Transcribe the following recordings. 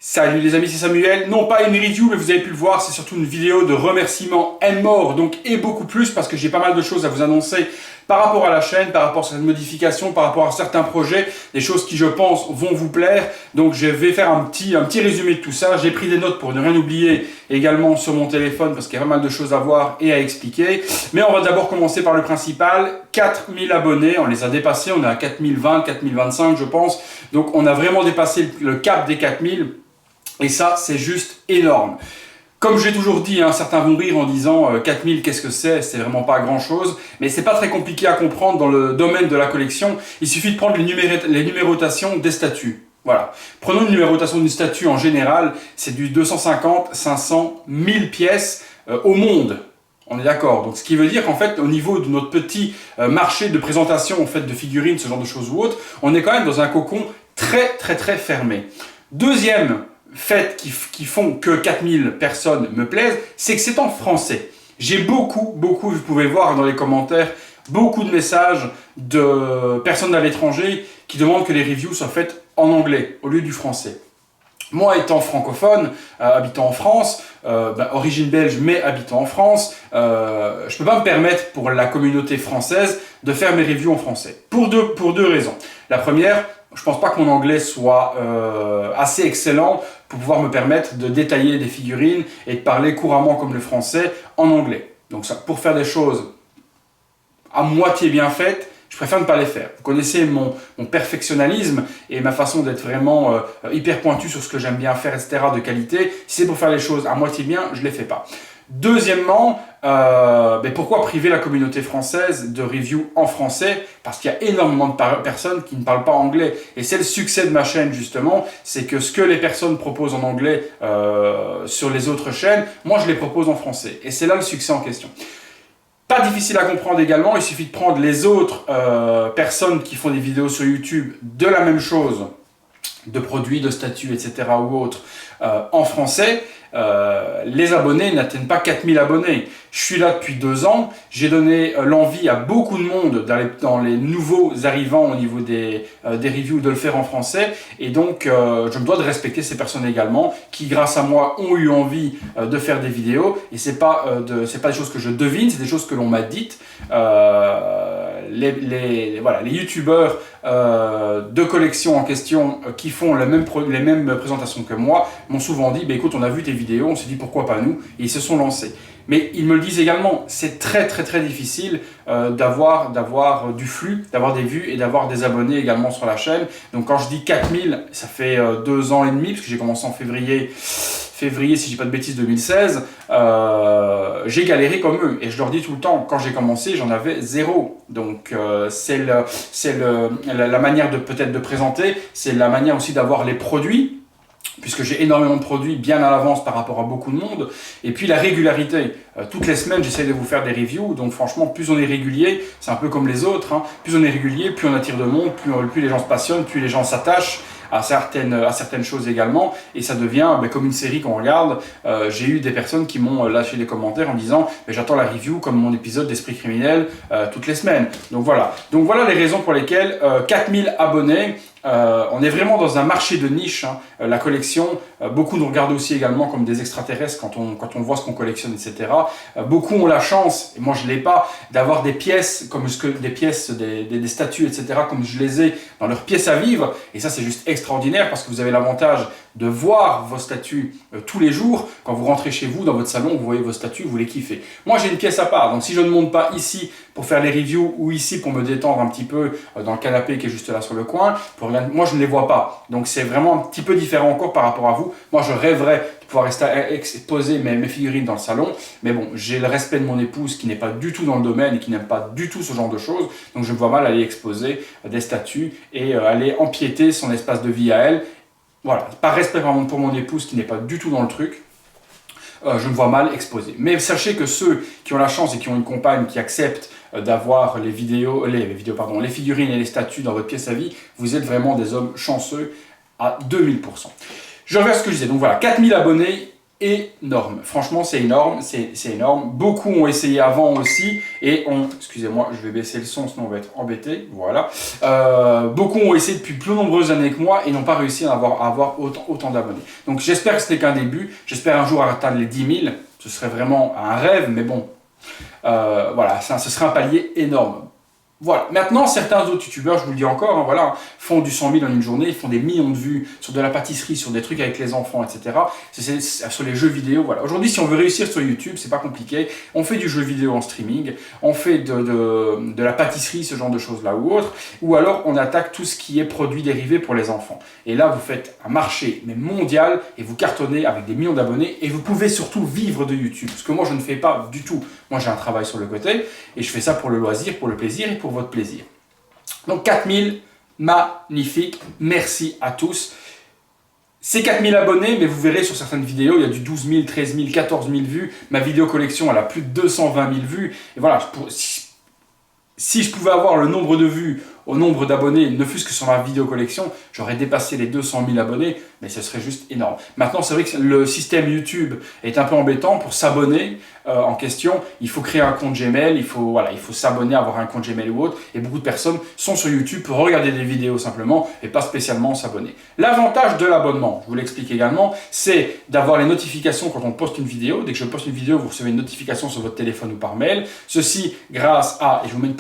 Salut les amis, c'est Samuel. Non pas une review, mais vous avez pu le voir, c'est surtout une vidéo de remerciements and more, donc et beaucoup plus, parce que j'ai pas mal de choses à vous annoncer par rapport à la chaîne, par rapport à certaines modifications, par rapport à certains projets, des choses qui je pense vont vous plaire. Donc je vais faire un petit résumé de tout ça. J'ai pris des notes pour ne rien oublier également sur mon téléphone, parce qu'il y a pas mal de choses à voir et à expliquer. Mais on va d'abord commencer par le principal. 4000 abonnés, on les a dépassés, on est à 4020, 4025 je pense. Donc on a vraiment dépassé le cap des 4000. Et ça, c'est juste énorme. Comme j'ai toujours dit, certains vont rire en disant 4000, qu'est-ce que c'est? C'est vraiment pas grand-chose. Mais c'est pas très compliqué à comprendre dans le domaine de la collection. Il suffit de prendre les numérotations des statues. Voilà. Prenons une numérotation d'une statue en général. C'est du 250, 500, 1000 pièces au monde. On est d'accord. Donc, ce qui veut dire qu'en fait, au niveau de notre petit marché de présentation en fait, de figurines, ce genre de choses ou autres, on est quand même dans un cocon très fermé. Deuxième fait qui font que 4000 personnes me plaisent, c'est que c'est en français. J'ai beaucoup, vous pouvez le voir dans les commentaires, beaucoup de messages de personnes à l'étranger qui demandent que les reviews soient faites en anglais au lieu du français. Moi, étant francophone, habitant en France, origine belge mais habitant en France, je ne peux pas me permettre pour la communauté française de faire mes reviews en français. Pour deux raisons. La première, je ne pense pas que mon anglais soit assez excellent pour pouvoir me permettre de détailler des figurines et de parler couramment comme le français en anglais. Donc ça, pour faire des choses à moitié bien faites, je préfère ne pas les faire. Vous connaissez mon perfectionnalisme et ma façon d'être vraiment hyper pointu sur ce que j'aime bien faire, etc. de qualité. Si c'est pour faire les choses à moitié bien, je ne les fais pas. Deuxièmement, pourquoi priver la communauté française de reviews en français? Parce qu'il y a énormément de personnes qui ne parlent pas anglais. Et c'est le succès de ma chaîne justement, c'est que ce que les personnes proposent en anglais sur les autres chaînes, moi je les propose en français. Et c'est là le succès en question. Pas difficile à comprendre également, il suffit de prendre les autres personnes qui font des vidéos sur YouTube de la même chose, de produits, de statues, etc. ou autres, en français. Les abonnés n'atteignent pas 4000 abonnés. Je suis là depuis 2 ans, j'ai donné l'envie à beaucoup de monde dans les nouveaux arrivants au niveau des reviews de le faire en français et donc je me dois de respecter ces personnes également qui grâce à moi ont eu envie de faire des vidéos et c'est pas des choses que je devine, c'est des choses que l'on m'a dites. Les youtubeurs de collection en question qui font les mêmes présentations que moi m'ont souvent dit écoute, on a vu tes vidéos, on s'est dit pourquoi pas nous, et ils se sont lancés. Mais ils me le disent également, c'est très difficile d'avoir du flux, d'avoir des vues et d'avoir des abonnés également sur la chaîne. Donc quand je dis 4000, ça fait 2 ans et demi, parce que j'ai commencé en février si je dis pas de bêtises 2016, j'ai galéré comme eux et je leur dis tout le temps, quand j'ai commencé j'en avais 0, donc c'est la manière peut-être de présenter, c'est la manière aussi d'avoir les produits, puisque j'ai énormément de produits bien à l'avance par rapport à beaucoup de monde, et puis la régularité. Toutes les semaines, j'essaie de vous faire des reviews, donc franchement, plus on est régulier, c'est un peu comme les autres, plus on est régulier, plus on attire de monde, plus les gens se passionnent, plus les gens s'attachent à certaines choses également, et ça devient comme une série qu'on regarde. J'ai eu des personnes qui m'ont lâché des commentaires en disant j'attends la review comme mon épisode d'Esprit criminel toutes les semaines. Donc voilà les raisons pour lesquelles 4000 abonnés. On est vraiment dans un marché de niche, la collection. Beaucoup nous regardent aussi également comme des extraterrestres quand on voit ce qu'on collectionne, etc. Beaucoup ont la chance, et moi je ne l'ai pas, d'avoir des pièces comme des statues, etc. comme je les ai dans leurs pièces à vivre. Et ça c'est juste extraordinaire parce que vous avez l'avantage de voir vos statues tous les jours. Quand vous rentrez chez vous, dans votre salon, vous voyez vos statues, vous les kiffez. Moi j'ai une pièce à part, donc si je ne monte pas ici pour faire les reviews ou ici pour me détendre un petit peu dans le canapé qui est juste là sur le coin, moi je ne les vois pas. Donc c'est vraiment un petit peu différent encore par rapport à vous. Moi je rêverais de pouvoir exposer mes figurines dans le salon, mais bon, j'ai le respect de mon épouse qui n'est pas du tout dans le domaine et qui n'aime pas du tout ce genre de choses, donc je me vois mal aller exposer des statues et aller empiéter son espace de vie à elle. Voilà, par respect pour mon épouse qui n'est pas du tout dans le truc, je me vois mal exposer. Mais sachez que ceux qui ont la chance et qui ont une compagne qui accepte d'avoir les figurines et les statues dans votre pièce à vie, vous êtes vraiment des hommes chanceux à 2000%. Je reviens à ce que je disais. Donc voilà, 4000 abonnés, énorme. Franchement, c'est énorme, c'est énorme. Beaucoup ont essayé avant aussi et ont... Excusez-moi, je vais baisser le son, sinon on va être embêté. Voilà. Beaucoup ont essayé depuis plus nombreuses années que moi et n'ont pas réussi à avoir autant d'abonnés. Donc j'espère que ce n'est qu'un début. J'espère un jour atteindre les 10 000. Ce serait vraiment un rêve, mais bon. Voilà, ce serait un palier énorme. Voilà. Maintenant, certains autres youtubeurs, je vous le dis encore, hein, voilà, font du 100 000 en une journée, ils font des millions de vues sur de la pâtisserie, sur des trucs avec les enfants, etc. C'est sur les jeux vidéo, voilà. Aujourd'hui, si on veut réussir sur YouTube, c'est pas compliqué. On fait du jeu vidéo en streaming, on fait de la pâtisserie, ce genre de choses-là ou autre, ou alors on attaque tout ce qui est produits dérivés pour les enfants. Et là, vous faites un marché, mais mondial, et vous cartonnez avec des millions d'abonnés, et vous pouvez surtout vivre de YouTube, ce que moi, je ne fais pas du tout. Moi, j'ai un travail sur le côté, et je fais ça pour le loisir, pour le plaisir, et pour votre plaisir. Donc 4000, magnifique, merci à tous. C'est 4000 abonnés, mais vous verrez sur certaines vidéos, il y a du 12 000, 13 000, 14 000 vues. Ma vidéo collection, elle a plus de 220 000 vues. Et voilà, si je pouvais avoir le nombre de vues au nombre d'abonnés, ne fût-ce que sur ma vidéo collection, j'aurais dépassé les 200 000 abonnés, mais ce serait juste énorme. Maintenant, c'est vrai que le système YouTube est un peu embêtant. Pour s'abonner en question, il faut créer un compte Gmail, il faut s'abonner, avoir un compte Gmail ou autre, et beaucoup de personnes sont sur YouTube pour regarder des vidéos simplement, et pas spécialement s'abonner. L'avantage de l'abonnement, je vous l'explique également, c'est d'avoir les notifications quand on poste une vidéo. Dès que je poste une vidéo, vous recevez une notification sur votre téléphone ou par mail. Ceci grâce à, et je vous mets une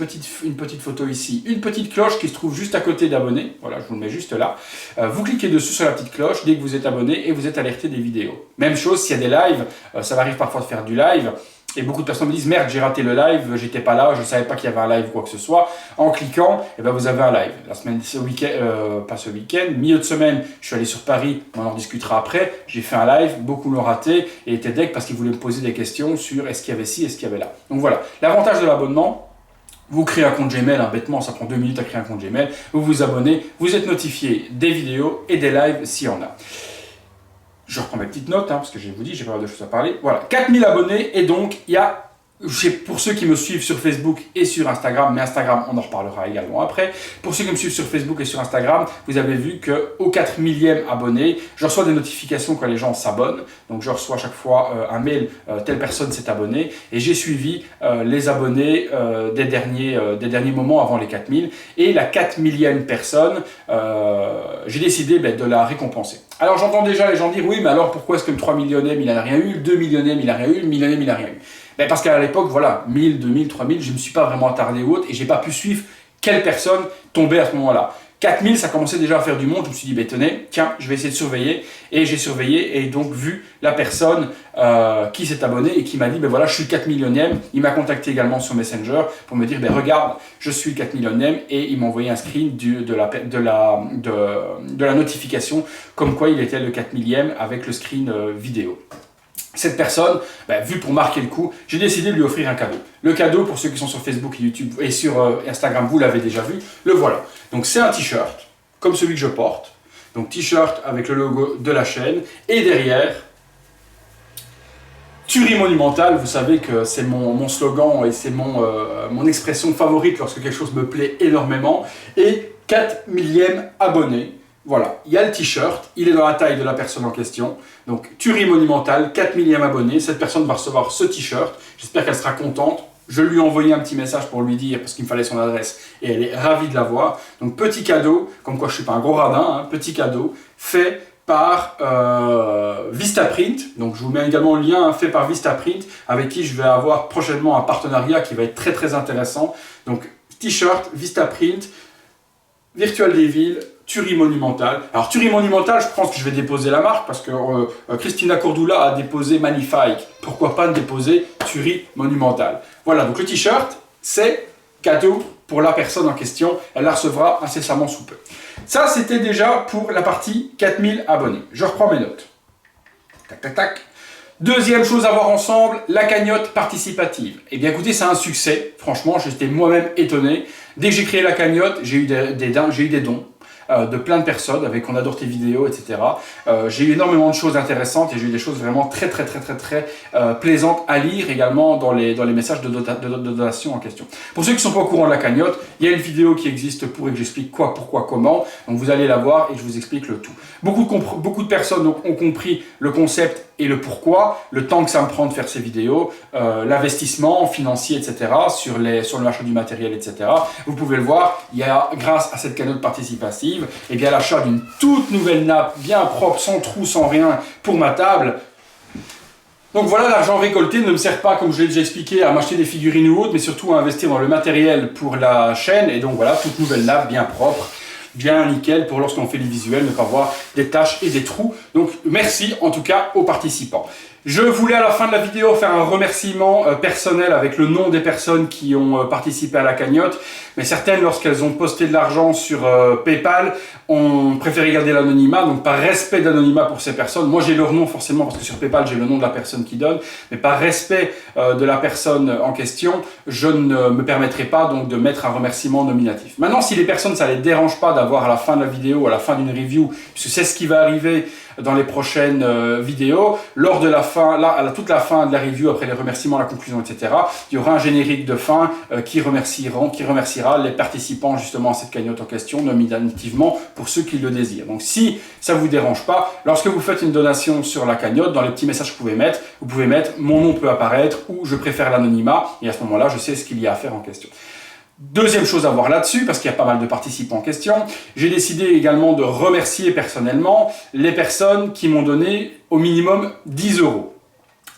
petite photo ici, une petite cloche qui se trouve juste à côté d'abonner. Voilà, je vous le mets juste là. Vous cliquez dessus sur la petite cloche dès que vous êtes abonné et vous êtes alerté des vidéos. Même chose s'il y a des lives, ça m'arrive parfois de faire du live. Et beaucoup de personnes me disent merde, j'ai raté le live, j'étais pas là, je savais pas qu'il y avait un live ou quoi que ce soit. En cliquant, eh ben, vous avez un live. La semaine, pas ce week-end, milieu de semaine, je suis allé sur Paris, on en discutera après. J'ai fait un live, beaucoup l'ont raté et étaient deg parce qu'ils voulaient me poser des questions sur est-ce qu'il y avait ci, est-ce qu'il y avait là. Donc voilà, l'avantage de l'abonnement. Vous créez un compte Gmail, bêtement, ça prend 2 minutes à créer un compte Gmail. Vous vous abonnez, vous êtes notifié des vidéos et des lives s'il y en a. Je reprends mes petites notes, parce que je vous dis, j'ai pas mal de choses à parler. Voilà, 4000 abonnés et donc il y a, pour ceux qui me suivent sur Facebook et sur Instagram, mais Instagram, on en reparlera également après. Pour ceux qui me suivent sur Facebook et sur Instagram, vous avez vu qu'au 4 millième abonné, je reçois des notifications quand les gens s'abonnent. Donc je reçois à chaque fois un mail, telle personne s'est abonnée. Et j'ai suivi les abonnés des derniers moments avant les 4000. Et la 4 millième personne, j'ai décidé de la récompenser. Alors j'entends déjà les gens dire, oui, mais alors pourquoi est-ce que le 3 millionième, il n'a rien eu, le 2 millionième, il n'a rien eu, le millionième, il n'a rien eu. Ben parce qu'à l'époque, voilà, 1000, 2000, 3000, je ne me suis pas vraiment attardé ou autre et je n'ai pas pu suivre quelle personne tombait à ce moment-là. 4000, ça commençait déjà à faire du monde. Je me suis dit, ben, tenez, tiens, je vais essayer de surveiller. Et j'ai surveillé et donc vu la personne qui s'est abonnée et qui m'a dit, ben voilà, je suis le 4 millionième. Il m'a contacté également sur Messenger pour me dire, ben regarde, je suis le 4 millionième. Et il m'a envoyé un screen de la notification comme quoi il était le 4 millième avec le screen vidéo. Cette personne, vu pour marquer le coup, j'ai décidé de lui offrir un cadeau. Le cadeau, pour ceux qui sont sur Facebook et YouTube et sur Instagram, vous l'avez déjà vu, le voilà. Donc c'est un t-shirt, comme celui que je porte. Donc t-shirt avec le logo de la chaîne. Et derrière, tuerie monumentale, vous savez que c'est mon slogan et c'est mon expression favorite lorsque quelque chose me plaît énormément. Et 4 millième abonné. Voilà, il y a le t-shirt, il est dans la taille de la personne en question. Donc, tuerie monumentale, 4 millième abonné. Cette personne va recevoir ce t-shirt. J'espère qu'elle sera contente. Je lui ai envoyé un petit message pour lui dire, parce qu'il me fallait son adresse, et elle est ravie de l'avoir. Donc, petit cadeau, comme quoi je ne suis pas un gros radin, petit cadeau, fait par Vistaprint. Donc, je vous mets également le lien, fait par Vistaprint, avec qui je vais avoir prochainement un partenariat qui va être très très intéressant. Donc, t-shirt, Vistaprint, Virtual Devil, tuerie monumentale. Alors, tuerie monumentale, je pense que je vais déposer la marque parce que Christina Cordula a déposé Magnifique. Pourquoi pas déposer tuerie monumentale? Voilà, donc le t-shirt, c'est cadeau pour la personne en question. Elle la recevra incessamment sous peu. Ça, c'était déjà pour la partie 4000 abonnés. Je reprends mes notes. Tac, tac, tac. Deuxième chose à voir ensemble, la cagnotte participative. Eh bien écoutez, c'est un succès. Franchement, j'étais moi-même étonné. Dès que j'ai créé la cagnotte, j'ai eu des dons. de plein de personnes avec on adore tes vidéos, etc. J'ai eu énormément de choses intéressantes et j'ai eu des choses vraiment très plaisantes à lire également dans les messages de donation en question. Pour ceux qui ne sont pas au courant de la cagnotte, il y a une vidéo qui existe pour et que j'explique quoi, pourquoi, comment. Donc vous allez la voir et je vous explique le tout. Beaucoup de personnes donc, ont compris le concept et le pourquoi, le temps que ça me prend de faire ces vidéos, l'investissement financier, etc. sur l'achat du matériel, etc. Vous pouvez le voir, il y a, grâce à cette cagnotte participative, eh bien l'achat d'une toute nouvelle nappe, bien propre, sans trou, sans rien, pour ma table. Donc voilà, l'argent récolté ne me sert pas, comme je l'ai déjà expliqué, à m'acheter des figurines ou autres, mais surtout à investir dans le matériel pour la chaîne. Et donc voilà, toute nouvelle nappe, bien propre, bien nickel, pour lorsqu'on fait les visuels, ne pas voir des taches et des trous. Donc merci en tout cas aux participants. Je voulais à la fin de la vidéo faire un remerciement personnel avec le nom des personnes qui ont participé à la cagnotte. Mais certaines, lorsqu'elles ont posté de l'argent sur PayPal, ont préféré garder l'anonymat. Donc par respect d'anonymat pour ces personnes, moi j'ai leur nom forcément parce que sur PayPal j'ai le nom de la personne qui donne. Mais par respect de la personne en question, je ne me permettrai pas donc de mettre un remerciement nominatif. Maintenant, si les personnes, ça les dérange pas d'avoir à la fin de la vidéo, à la fin d'une review, puisque c'est ce qui va arriver dans les prochaines vidéos, lors de la fin, là, à toute la fin de la review, après les remerciements, la conclusion, etc., il y aura un générique de fin qui remerciera les participants justement à cette cagnotte en question, nominativement, pour ceux qui le désirent. Donc si ça ne vous dérange pas, lorsque vous faites une donation sur la cagnotte, dans les petits messages que vous pouvez mettre mon nom peut apparaître ou je préfère l'anonymat, et à ce moment-là, je sais ce qu'il y a à faire en question. Deuxième chose à voir là-dessus, parce qu'il y a pas mal de participants en question, j'ai décidé également de remercier personnellement les personnes qui m'ont donné au minimum 10 €.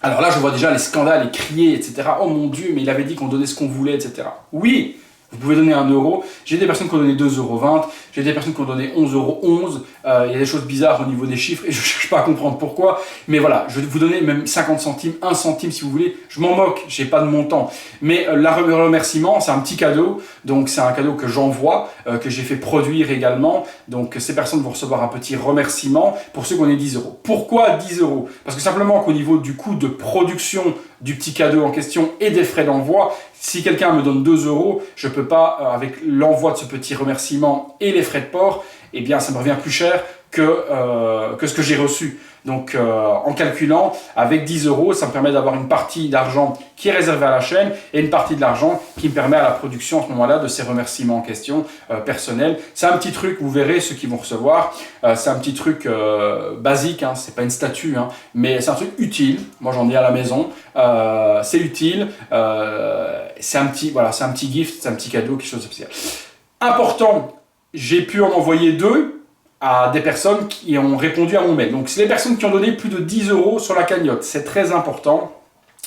Alors là, je vois déjà les scandales, les criers, etc. Oh mon Dieu, mais il avait dit qu'on donnait ce qu'on voulait, etc. Oui, vous pouvez donner 1 €. J'ai des personnes qui ont donné 2,20 €. J'ai des personnes qui ont donné 11,11 €. Il y a des choses bizarres au niveau des chiffres et je ne cherche pas à comprendre pourquoi. Mais voilà, je vais vous donner même 50 centimes, 1 centime si vous voulez. Je m'en moque, je n'ai pas de montant. Mais le remerciement, c'est un petit cadeau. Donc c'est un cadeau que j'envoie, que j'ai fait produire également. Donc ces personnes vont recevoir un petit remerciement pour ceux qui ont donné 10 €. Pourquoi 10 €? Parce que simplement qu'au niveau du coût de production du petit cadeau en question et des frais d'envoi, si quelqu'un me donne 2 €, je ne peux pas, avec l'envoi de ce petit remerciement et les frais de port, eh bien ça me revient plus cher que ce que j'ai reçu. Donc en calculant, avec 10 €, ça me permet d'avoir une partie d'argent qui est réservée à la chaîne et une partie de l'argent qui me permet à la production à ce moment-là de ces remerciements en question personnels. C'est un petit truc, vous verrez ceux qui vont recevoir, c'est un petit truc basique, hein, c'est pas une statue, hein, mais c'est un truc utile. Moi j'en ai à la maison, c'est utile, c'est un petit gift, c'est un petit cadeau, quelque chose de spécial. Important, j'ai pu en envoyer 2 à des personnes qui ont répondu à mon mail. Donc c'est les personnes qui ont donné plus de 10 € sur la cagnotte, c'est très important.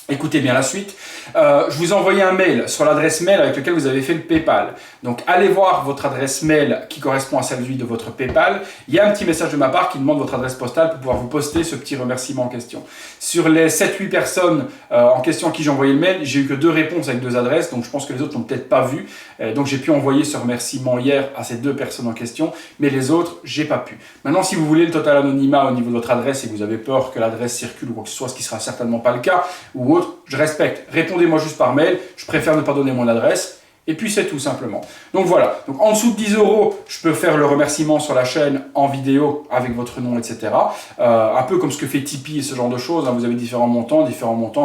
Écoutez bien la suite. Je vous ai envoyé un mail sur l'adresse mail avec laquelle vous avez fait le PayPal. Donc allez voir votre adresse mail qui correspond à celle de votre PayPal. Il y a un petit message de ma part qui demande votre adresse postale pour pouvoir vous poster ce petit remerciement en question. Sur les 7-8 personnes en question à qui j'ai envoyé le mail, j'ai eu que 2 réponses avec 2 adresses, donc je pense que les autres n'ont peut-être pas vu. Donc j'ai pu envoyer ce remerciement hier à ces 2 personnes en question, mais les autres, j'ai pas pu. Maintenant, si vous voulez le total anonymat au niveau de votre adresse et que vous avez peur que l'adresse circule ou quoi que ce soit, ce qui sera certainement pas le cas, ou autre, je respecte. Répondez-moi juste par mail, je préfère ne pas donner mon adresse. Et puis c'est tout simplement. Donc voilà, donc en dessous de 10 €, je peux faire le remerciement sur la chaîne en vidéo avec votre nom, etc. Un peu comme ce que fait Tipeee et ce genre de choses, hein. Vous avez différents montants,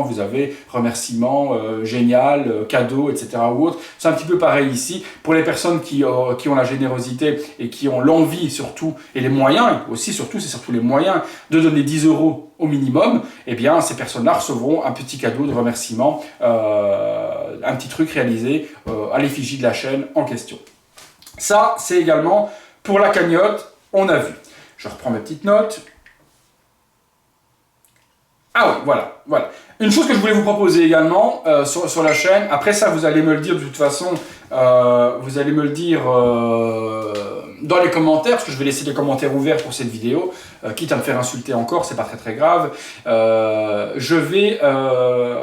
vous avez remerciement, génial, cadeau, etc. ou autre. C'est un petit peu pareil ici. Pour les personnes qui ont la générosité et qui ont l'envie surtout, et les moyens aussi, surtout, c'est surtout les moyens de donner 10 € au minimum, eh bien ces personnes-là recevront un petit cadeau de remerciement, un petit truc réalisé à l'effigie de la chaîne en question. Ça, c'est également pour la cagnotte, on a vu. Je reprends mes petites notes. Ah oui, voilà. Une chose que je voulais vous proposer également sur la chaîne, après ça vous allez me le dire de toute façon, vous allez me le dire dans les commentaires, parce que je vais laisser les commentaires ouverts pour cette vidéo, quitte à me faire insulter encore, c'est pas très grave. Je vais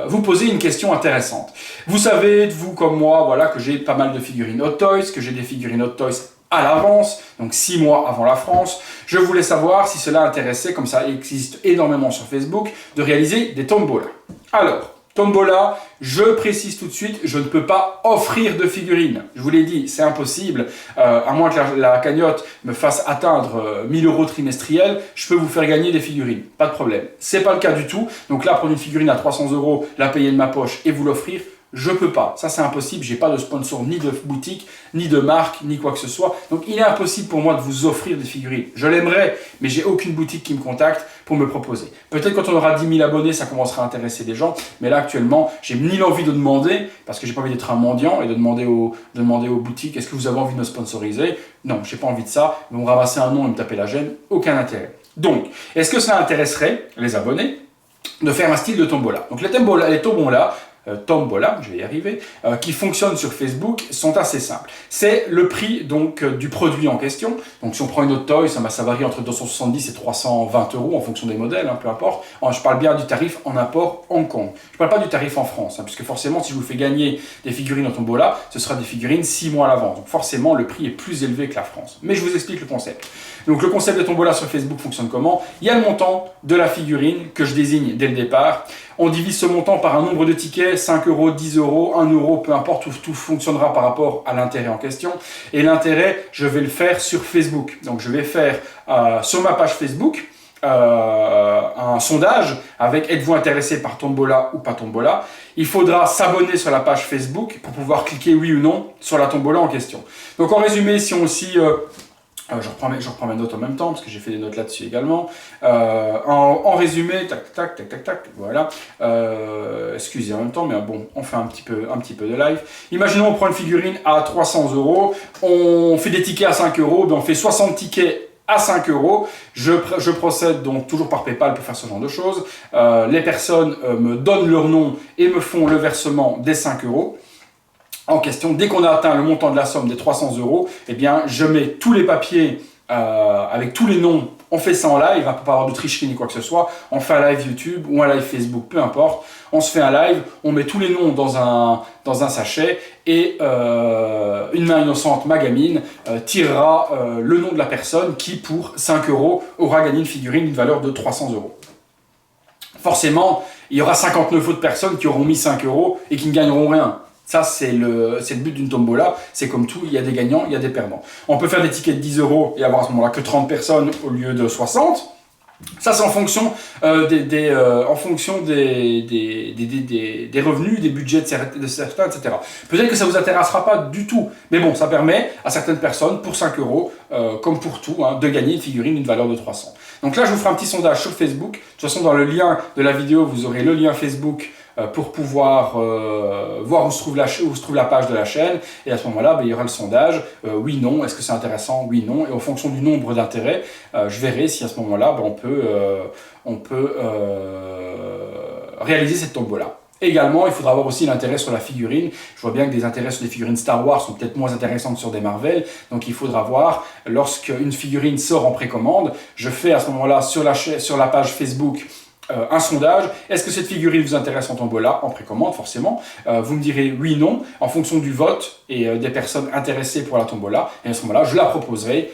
vous poser une question intéressante. Vous savez, vous comme moi, voilà, que j'ai pas mal de figurines Hot Toys, que j'ai des figurines Hot Toys à l'avance, donc 6 mois avant la France. Je voulais savoir si cela intéressait, comme ça existe énormément sur Facebook, de réaliser des tombolas. Alors, Tombola, je précise tout de suite, je ne peux pas offrir de figurines. Je vous l'ai dit, c'est impossible. À moins que la cagnotte me fasse atteindre 1000 € trimestriels, je peux vous faire gagner des figurines. Pas de problème. C'est pas le cas du tout. Donc là, prendre une figurine à 300 €, la payer de ma poche et vous l'offrir, je peux pas. Ça, c'est impossible. J'ai pas de sponsor, ni de boutique, ni de marque, ni quoi que ce soit. Donc, il est impossible pour moi de vous offrir des figurines. Je l'aimerais, mais j'ai aucune boutique qui me contacte pour me proposer. Peut-être quand on aura 10 000 abonnés, ça commencera à intéresser des gens. Mais là, actuellement, j'ai ni l'envie de demander, parce que j'ai pas envie d'être un mendiant et de demander aux boutiques, est-ce que vous avez envie de me sponsoriser? Non, j'ai pas envie de ça. Ils vont ramasser un nom et me taper la gêne. Aucun intérêt. Donc, est-ce que ça intéresserait les abonnés de faire un style de tombola? Donc, les tombola, je vais y arriver, qui fonctionnent sur Facebook sont assez simples. C'est le prix donc du produit en question. Donc si on prend une autre toy, ça varie entre 270 et 320 € en fonction des modèles, peu importe. Je parle bien du tarif en import Hong Kong. Je ne parle pas du tarif en France, puisque forcément si je vous fais gagner des figurines en tombola, ce sera des figurines 6 mois à l'avance. Donc forcément le prix est plus élevé que la France. Mais je vous explique le concept. Donc le concept de tombola sur Facebook fonctionne comment? Il y a le montant de la figurine que je désigne dès le départ. On divise ce montant par un nombre de tickets, 5 €, 10 €, 1 €, peu importe, tout fonctionnera par rapport à l'intérêt en question. Et l'intérêt, je vais le faire sur Facebook. Donc je vais faire sur ma page Facebook un sondage avec êtes-vous intéressé par tombola ou pas tombola. Il faudra s'abonner sur la page Facebook pour pouvoir cliquer oui ou non sur la tombola en question. Donc en résumé, si on aussi... je reprends mes notes en même temps parce que j'ai fait des notes là-dessus également. En résumé, tac, voilà. Excusez en même temps, mais bon, on fait un petit peu de live. Imaginons on prend une figurine à 300 €, on fait des tickets à 5 €, ben on fait 60 tickets à 5 €. Je procède donc toujours par PayPal pour faire ce genre de choses. Les personnes me donnent leur nom et me font le versement des 5 €. En question, dès qu'on a atteint le montant de la somme des 300 €, eh bien, je mets tous les papiers avec tous les noms. On fait ça en live, on ne peut pas avoir de tricherie ni quoi que ce soit. On fait un live YouTube ou un live Facebook, peu importe. On se fait un live, on met tous les noms dans un sachet et une main innocente, ma gamine, tirera le nom de la personne qui, pour 5 € aura gagné une figurine d'une valeur de 300 €. Forcément, il y aura 59 autres personnes qui auront mis 5 € et qui ne gagneront rien. Ça, c'est le but d'une tombola. C'est comme tout, il y a des gagnants, il y a des perdants. On peut faire des tickets de 10 € et avoir à ce moment-là que 30 personnes au lieu de 60. Ça, c'est en fonction, des revenus, des budgets de certains, etc. Peut-être que ça ne vous intéressera pas du tout. Mais bon, ça permet à certaines personnes, pour 5 €, comme pour tout, de gagner une figurine d'une valeur de 300. Donc là, je vous ferai un petit sondage sur Facebook. De toute façon, dans le lien de la vidéo, vous aurez le lien Facebook pour pouvoir voir où se trouve la page de la chaîne. Et à ce moment-là, il y aura le sondage, oui, non, est-ce que c'est intéressant, oui, non. Et en fonction du nombre d'intérêts, je verrai si à ce moment-là, on peut réaliser cette tombola. Également, il faudra avoir aussi l'intérêt sur la figurine. Je vois bien que des intérêts sur des figurines Star Wars sont peut-être moins intéressants que sur des Marvel. Donc il faudra voir, lorsqu'une figurine sort en précommande, je fais à ce moment-là sur la page Facebook un sondage. Est-ce que cette figurine vous intéresse en tombola, en précommande forcément? Vous me direz oui, non, en fonction du vote et des personnes intéressées pour la tombola. Et à ce moment-là, je la proposerai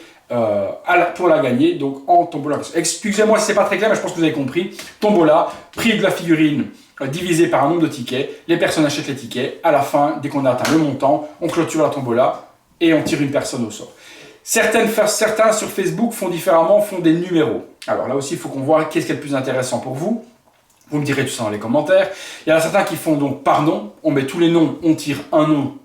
pour la gagner, donc en tombola. Excusez-moi si c'est pas très clair, mais je pense que vous avez compris. Tombola, prix de la figurine divisé par un nombre de tickets. Les personnes achètent les tickets. À la fin, dès qu'on a atteint le montant, on clôture la tombola et on tire une personne au sort. Certains sur Facebook font différemment, font des numéros. Alors là aussi, il faut qu'on voit qu'est-ce qui est le plus intéressant pour vous. Vous me direz tout ça dans les commentaires. Il y en a certains qui font donc par nom. On met tous les noms, on tire un nom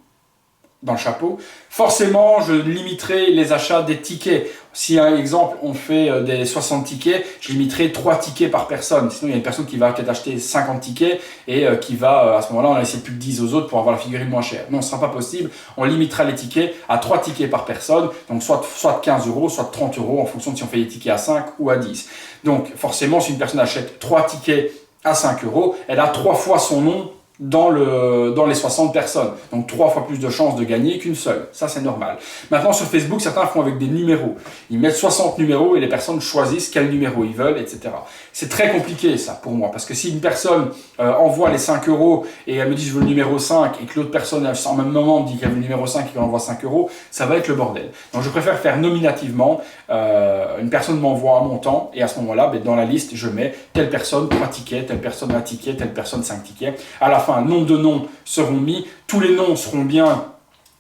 dans le chapeau. Forcément, je limiterai les achats des tickets. Si, par exemple, on fait des 60 tickets, je limiterai 3 tickets par personne. Sinon, il y a une personne qui va peut-être acheter 50 tickets et qui va, à ce moment-là, on va laisser plus de 10 aux autres pour avoir la figurine moins chère. Non, ce ne sera pas possible. On limitera les tickets à 3 tickets par personne. Donc, soit 15 €, soit 30 € en fonction de si on fait des tickets à 5 ou à 10. Donc, forcément, si une personne achète 3 tickets à 5 €, elle a 3 fois son nom dans les 60 personnes. Donc 3 fois plus de chances de gagner qu'une seule. Ça, c'est normal. Maintenant, sur Facebook, certains font avec des numéros. Ils mettent 60 numéros et les personnes choisissent quel numéro ils veulent, etc. C'est très compliqué, ça, pour moi. Parce que si une personne envoie les 5 euros et elle me dit je veux le numéro 5 et que l'autre personne, en même moment, me dit qu'elle veut le numéro 5 et qu'elle envoie 5 euros, ça va être le bordel. Donc, je préfère faire nominativement. Une personne m'envoie un montant et à ce moment-là, dans la liste, je mets telle personne 3 tickets, telle personne 1 ticket, telle personne 5 tickets. À la fin, un nombre de noms seront mis, tous les noms seront bien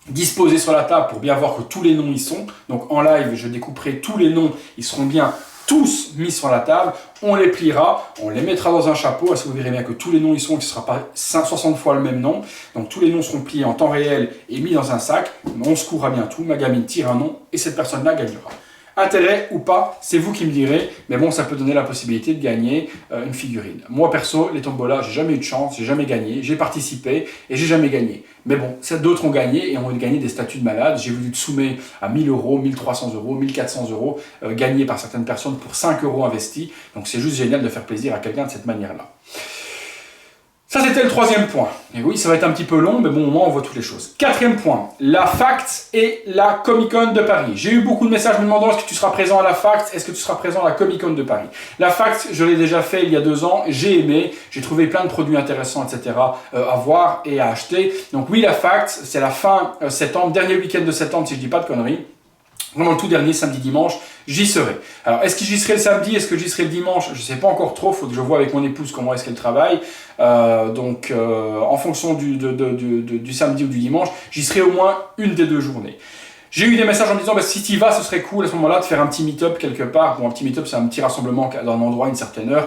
disposés sur la table pour bien voir que tous les noms y sont. Donc en live, je découperai tous les noms, ils seront bien tous mis sur la table, on les pliera, on les mettra dans un chapeau, est-ce que vous verrez bien que tous les noms y sont, que ce ne sera pas 60 fois le même nom. Donc tous les noms seront pliés en temps réel et mis dans un sac, on se courra bien tout, ma gamine tire un nom et cette personne-là gagnera. Intérêt ou pas, c'est vous qui me direz, mais bon, ça peut donner la possibilité de gagner une figurine. Moi, perso, les tombolas, j'ai jamais eu de chance, j'ai jamais gagné, j'ai participé et j'ai jamais gagné. Mais bon, d'autres ont gagné et ont gagné des statuts de malades. J'ai vu du Tsume à 1000 euros, 1300 euros, 1400 euros, gagnés par certaines personnes pour 5 euros investis. Donc c'est juste génial de faire plaisir à quelqu'un de cette manière-là. Ça, c'était le troisième point. Et oui, ça va être un petit peu long, mais bon, au moins, on voit toutes les choses. Quatrième point, la FACT et la Comic-Con de Paris. J'ai eu beaucoup de messages me demandant est-ce que tu seras présent à la FACT, est-ce que tu seras présent à la Comic-Con de Paris. La FACT, je l'ai déjà fait il y a 2 ans, j'ai aimé, j'ai trouvé plein de produits intéressants, etc. À voir et à acheter. Donc oui, la FACT, c'est la fin septembre, dernier week-end de septembre, si je dis pas de conneries. Vraiment le tout dernier, samedi, dimanche, j'y serai. Alors, est-ce que j'y serai le samedi, est-ce que j'y serai le dimanche? Je ne sais pas encore trop, il faut que je vois avec mon épouse comment est-ce qu'elle travaille. En fonction du samedi ou du dimanche, j'y serai au moins une des 2 journées. J'ai eu des messages en me disant, si tu y vas, ce serait cool à ce moment-là de faire un petit meet-up quelque part. Bon, un petit meet-up, c'est un petit rassemblement dans un endroit à une certaine heure.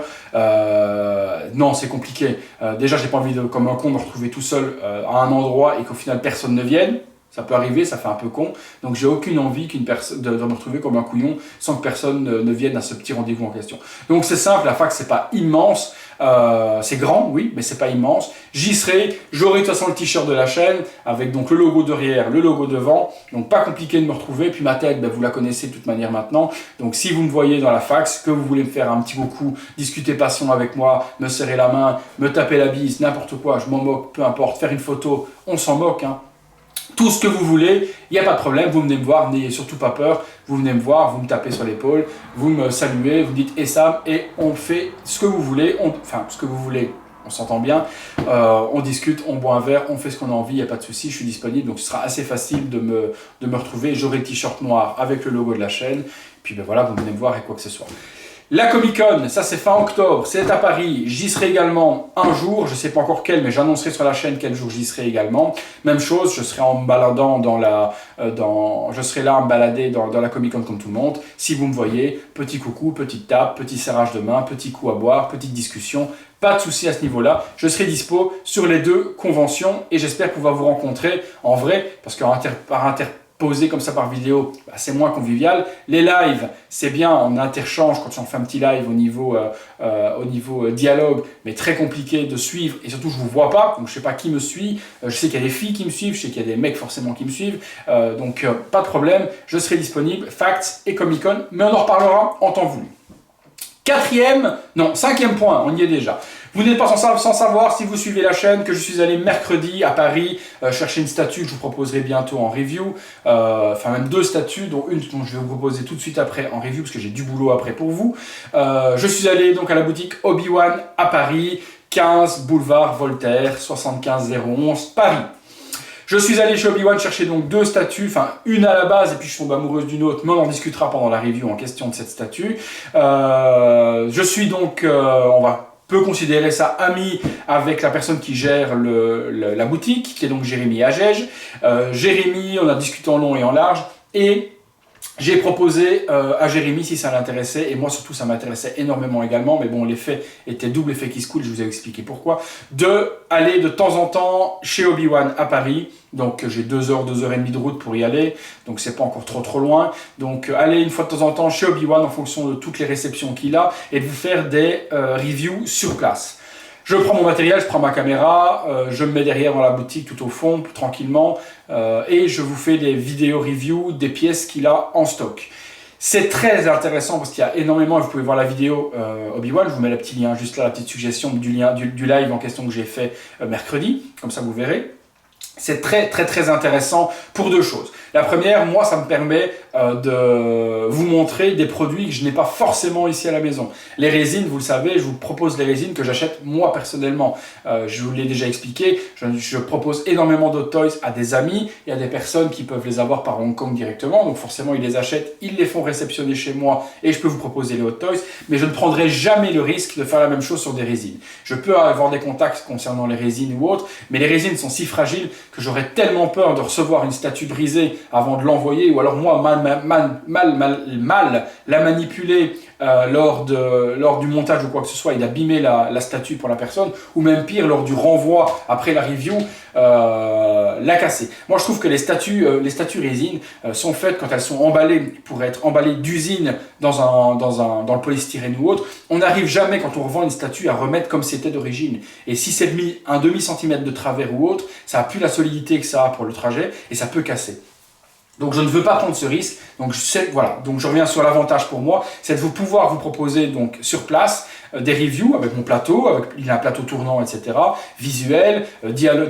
Non, c'est compliqué. Déjà, j'ai pas envie comme un con, me retrouver tout seul à un endroit et qu'au final, personne ne vienne. Ça peut arriver, ça fait un peu con. Donc, j'ai aucune envie de me retrouver comme un couillon sans que personne ne vienne à ce petit rendez-vous en question. Donc, c'est simple, la fac, c'est pas immense. C'est grand, oui, mais c'est pas immense. J'y serai, j'aurai de toute façon le t-shirt de la chaîne avec donc le logo derrière, le logo devant. Donc, pas compliqué de me retrouver. Puis ma tête, vous la connaissez de toute manière maintenant. Donc, si vous me voyez dans la fac, que vous voulez me faire un petit coucou, discuter passion avec moi, me serrer la main, me taper la bise, n'importe quoi, je m'en moque, peu importe, faire une photo, on s'en moque, hein. Tout ce que vous voulez, il n'y a pas de problème, vous venez me voir, n'ayez surtout pas peur, vous venez me voir, vous me tapez sur l'épaule, vous me saluez, vous dites « Essam » et on fait ce que vous voulez, ce que vous voulez, on s'entend bien, on discute, on boit un verre, on fait ce qu'on a envie, il n'y a pas de souci, je suis disponible, donc ce sera assez facile de me retrouver, j'aurai le t-shirt noir avec le logo de la chaîne, puis voilà, vous venez me voir et quoi que ce soit. La Comic-Con, ça c'est fin octobre, c'est à Paris, j'y serai également un jour, je ne sais pas encore quel, mais j'annoncerai sur la chaîne quel jour j'y serai également. Même chose, je serai en me baladant je serai là à me balader dans la Comic-Con comme tout le monde. Si vous me voyez, petit coucou, petite tape, petit serrage de main, petit coup à boire, petite discussion, pas de souci à ce niveau-là. Je serai dispo sur les 2 conventions et j'espère pouvoir vous rencontrer en vrai, parce que posé comme ça par vidéo, c'est moins convivial. Les lives, c'est bien, on interchange quand on fait un petit live au niveau dialogue, mais très compliqué de suivre, et surtout je ne vous vois pas, donc je ne sais pas qui me suit, je sais qu'il y a des filles qui me suivent, je sais qu'il y a des mecs forcément qui me suivent, donc pas de problème, je serai disponible, Facts et Comic-Con, mais on en reparlera en temps voulu. Cinquième point, on y est déjà. Vous n'êtes pas sans savoir, si vous suivez la chaîne, que je suis allé mercredi à Paris chercher une statue que je vous proposerai bientôt en review. Même 2 statues, dont une dont je vais vous proposer tout de suite après en review, parce que j'ai du boulot après pour vous. Je suis allé donc à la boutique Obi-Wan à Paris, 15 boulevard Voltaire, 75 011 Paris. Je suis allé chez Obi-Wan chercher donc 2 statues, une à la base et puis je tombe amoureuse d'une autre, mais on en discutera pendant la review en question de cette statue. Je suis donc, peut considérer ça ami avec la personne qui gère la boutique, qui est donc Jérémy Agege. Jérémy, on a discuté en long et en large, et j'ai proposé à Jérémy si ça l'intéressait, et moi surtout ça m'intéressait énormément également, mais bon l'effet était double effet qui se coule, je vous ai expliqué pourquoi, de aller de temps en temps chez Obi-Wan à Paris. Donc j'ai 2 heures, 2 heures et demie de route pour y aller, donc c'est pas encore trop loin. Donc aller une fois de temps en temps chez Obi-Wan en fonction de toutes les réceptions qu'il a, et de vous faire des reviews sur place. Je prends mon matériel, je prends ma caméra, je me mets derrière dans la boutique tout au fond, tranquillement, et je vous fais des vidéos reviews des pièces qu'il a en stock. C'est très intéressant parce qu'il y a énormément, vous pouvez voir la vidéo Obi-Wan, je vous mets le petit lien juste là, la petite suggestion du live en question que j'ai fait mercredi, comme ça vous verrez. C'est très intéressant pour deux choses. La première, moi, ça me permet de vous montrer des produits que je n'ai pas forcément ici à la maison. Les résines, vous le savez, je vous propose les résines que j'achète moi personnellement. Je vous l'ai déjà expliqué, je propose énormément d'Hot Toys à des amis et à des personnes qui peuvent les avoir par Hong Kong directement. Donc forcément, ils les achètent, ils les font réceptionner chez moi et je peux vous proposer les Hot Toys. Mais je ne prendrai jamais le risque de faire la même chose sur des résines. Je peux avoir des contacts concernant les résines ou autres, mais les résines sont si fragiles que j'aurais tellement peur de recevoir une statue brisée avant de l'envoyer, ou alors moi mal la manipuler lors du montage ou quoi que ce soit et d'abîmer la statue pour la personne, ou même pire, lors du renvoi après la review, la casser. Moi je trouve que les statues résine sont faites quand elles sont emballées pour être emballées d'usine dans le polystyrène ou autre. On n'arrive jamais quand on revend une statue à remettre comme c'était d'origine. Et si c'est un demi-centimètre de travers ou autre, ça n'a plus la solidité que ça a pour le trajet et ça peut casser. Donc je ne veux pas prendre ce risque, donc je reviens sur l'avantage pour moi, c'est de pouvoir vous proposer donc sur place des reviews avec mon plateau, il y a un plateau tournant, etc., visuel,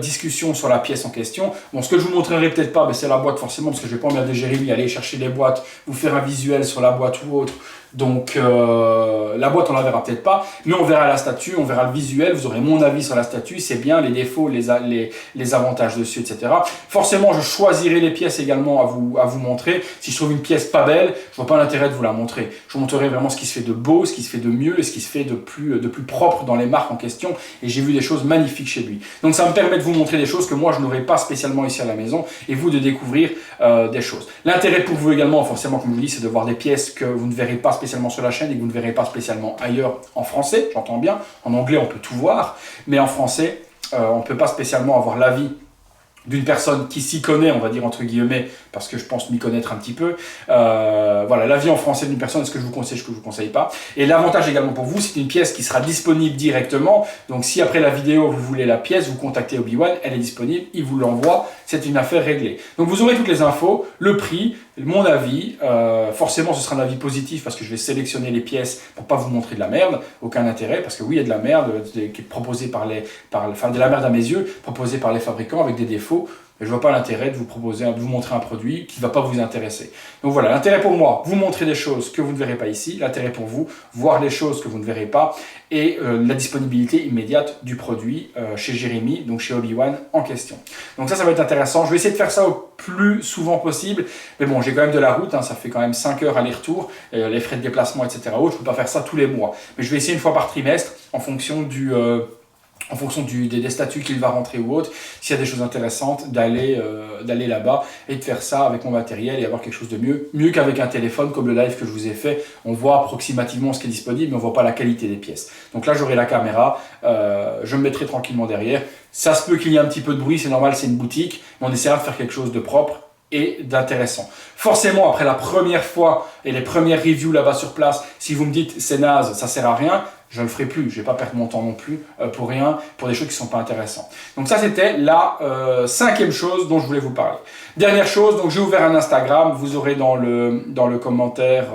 discussion sur la pièce en question. Bon, ce que je vous montrerai peut-être pas, c'est la boîte forcément, parce que je vais pas emmerder Jérémy, aller chercher les boîtes, vous faire un visuel sur la boîte ou autre. Donc la boîte on la verra peut-être pas, mais on verra la statue, on verra le visuel, vous aurez mon avis sur la statue, c'est bien, les défauts, les avantages dessus, etc. Forcément je choisirai les pièces également à vous montrer. Si je trouve une pièce pas belle, je vois pas l'intérêt de vous la montrer. Je vous montrerai vraiment ce qui se fait de beau, ce qui se fait de mieux et ce qui se fait de plus propre dans les marques en question, et j'ai vu des choses magnifiques chez lui. Donc ça me permet de vous montrer des choses que moi je n'aurais pas spécialement ici à la maison, et vous de découvrir des choses. L'intérêt pour vous également, forcément comme je vous dis, c'est de voir des pièces que vous ne verrez pas spécialement sur la chaîne et que vous ne verrez pas spécialement ailleurs en français, j'entends bien. En anglais on peut tout voir, mais en français on ne peut pas spécialement avoir l'avis d'une personne qui s'y connaît, on va dire entre guillemets, parce que je pense m'y connaître un petit peu. Voilà, l'avis en français d'une personne, est-ce que je vous conseille, ce que je vous conseille pas. Et l'avantage également pour vous, c'est une pièce qui sera disponible directement. Donc si après la vidéo, vous voulez la pièce, vous contactez Obi-Wan, elle est disponible, il vous l'envoie, c'est une affaire réglée. Donc vous aurez toutes les infos, le prix, mon avis. Forcément, ce sera un avis positif parce que je vais sélectionner les pièces pour pas vous montrer de la merde, aucun intérêt, parce que oui, il y a de la merde qui est proposée enfin de la merde à mes yeux, proposée par les fabricants avec des défauts. Mais je ne vois pas l'intérêt de vous montrer un produit qui ne va pas vous intéresser. Donc voilà, l'intérêt pour moi, vous montrer des choses que vous ne verrez pas ici. L'intérêt pour vous, voir des choses que vous ne verrez pas. Et la disponibilité immédiate du produit chez Jérémy, donc chez Obi-Wan en question. Donc ça va être intéressant. Je vais essayer de faire ça au plus souvent possible. Mais bon, j'ai quand même de la route, hein, ça fait quand même 5 heures aller-retour, les frais de déplacement, etc. Je ne peux pas faire ça tous les mois. Mais je vais essayer une fois par trimestre en fonction des statuts qu'il va rentrer ou autre, s'il y a des choses intéressantes, d'aller là-bas et de faire ça avec mon matériel et avoir quelque chose de mieux qu'avec un téléphone comme le live que je vous ai fait. On voit approximativement ce qui est disponible, mais on ne voit pas la qualité des pièces. Donc là, j'aurai la caméra, je me mettrai tranquillement derrière. Ça se peut qu'il y ait un petit peu de bruit, c'est normal, c'est une boutique, mais on essaiera de faire quelque chose de propre et d'intéressant. Forcément, après la première fois et les premières reviews là-bas sur place, si vous me dites c'est naze, ça sert à rien, je ne le ferai plus, je ne vais pas perdre mon temps non plus pour rien, pour des choses qui ne sont pas intéressantes. Donc ça c'était la 5e chose dont je voulais vous parler. Dernière chose, donc j'ai ouvert un Instagram, vous aurez dans le commentaire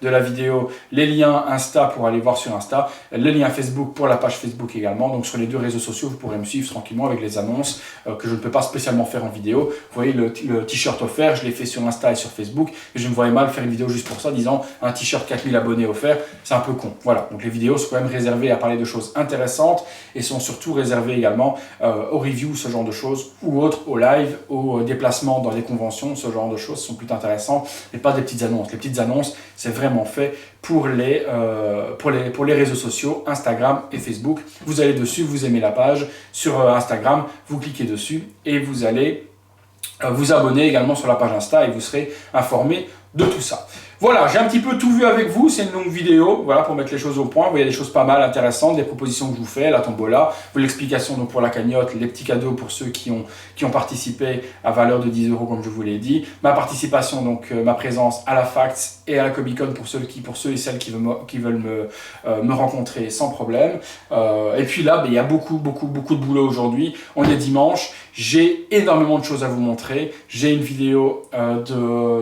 de la vidéo les liens Insta pour aller voir sur Insta, le lien Facebook pour la page Facebook également, donc sur les 2 réseaux sociaux vous pourrez me suivre tranquillement avec les annonces que je ne peux pas spécialement faire en vidéo. Vous voyez le t-shirt offert, je l'ai fait sur Insta et sur Facebook, et je me voyais mal faire une vidéo juste pour ça, disant un t-shirt 4000 abonnés offert, c'est un peu con. Voilà, donc les vidéos sont quand même réservées à parler de choses intéressantes et sont surtout réservées également aux reviews, ce genre de choses, ou autres, aux live, aux déplacements dans les conventions, ce genre de choses sont plutôt intéressantes, et pas des petites annonces. Les petites annonces, c'est vraiment fait pour les réseaux sociaux, Instagram et Facebook. Vous allez dessus, vous aimez la page sur Instagram, vous cliquez dessus et vous allez vous abonner également sur la page Insta et vous serez informé de tout ça. Voilà, j'ai un petit peu tout vu avec vous, c'est une longue vidéo, voilà, pour mettre les choses au point. Vous voyez des choses pas mal intéressantes, des propositions que je vous fais, la tombola, l'explication donc pour la cagnotte, les petits cadeaux pour ceux qui ont participé à valeur de 10 € comme je vous l'ai dit, ma participation, donc ma présence à la Facts et à la Comic Con pour ceux et celles qui veulent me rencontrer sans problème. Et puis là, il y a beaucoup de boulot aujourd'hui, on est dimanche, j'ai énormément de choses à vous montrer, j'ai une vidéo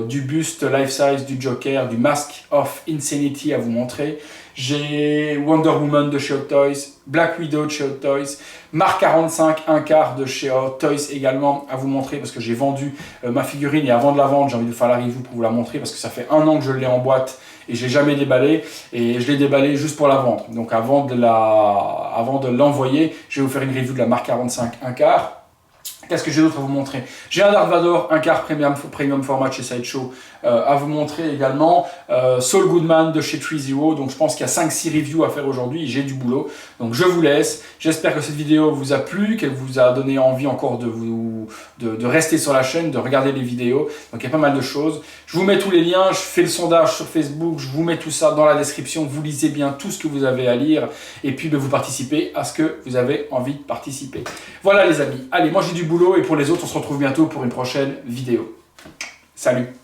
du buste life size du Joker Joker, du Mask of Insanity à vous montrer. J'ai Wonder Woman de chez Hot Toys, Black Widow de chez Hot Toys, Mark 45 un quart de chez Hot Toys également à vous montrer parce que j'ai vendu ma figurine et avant de la vendre, j'ai envie de faire la review pour vous la montrer parce que ça fait 1 an que je l'ai en boîte et je l'ai jamais déballé et je l'ai déballé juste pour la vendre. Donc avant de l'envoyer, je vais vous faire une review de la Mark 45 un quart. Qu'est-ce que j'ai d'autre à vous montrer? J'ai un Dark Vador, un quart premium format chez Sideshow à vous montrer également. Saul Goodman de chez 3ZERO. Donc je pense qu'il y a 5-6 reviews à faire aujourd'hui. J'ai du boulot. Donc je vous laisse. J'espère que cette vidéo vous a plu, qu'elle vous a donné envie encore de rester sur la chaîne, de regarder les vidéos. Donc il y a pas mal de choses. Je vous mets tous les liens. Je fais le sondage sur Facebook. Je vous mets tout ça dans la description. Vous lisez bien tout ce que vous avez à lire. Et puis vous participez à ce que vous avez envie de participer. Voilà les amis. Allez, moi j'ai du boulot et pour les autres, on se retrouve bientôt pour une prochaine vidéo. Salut!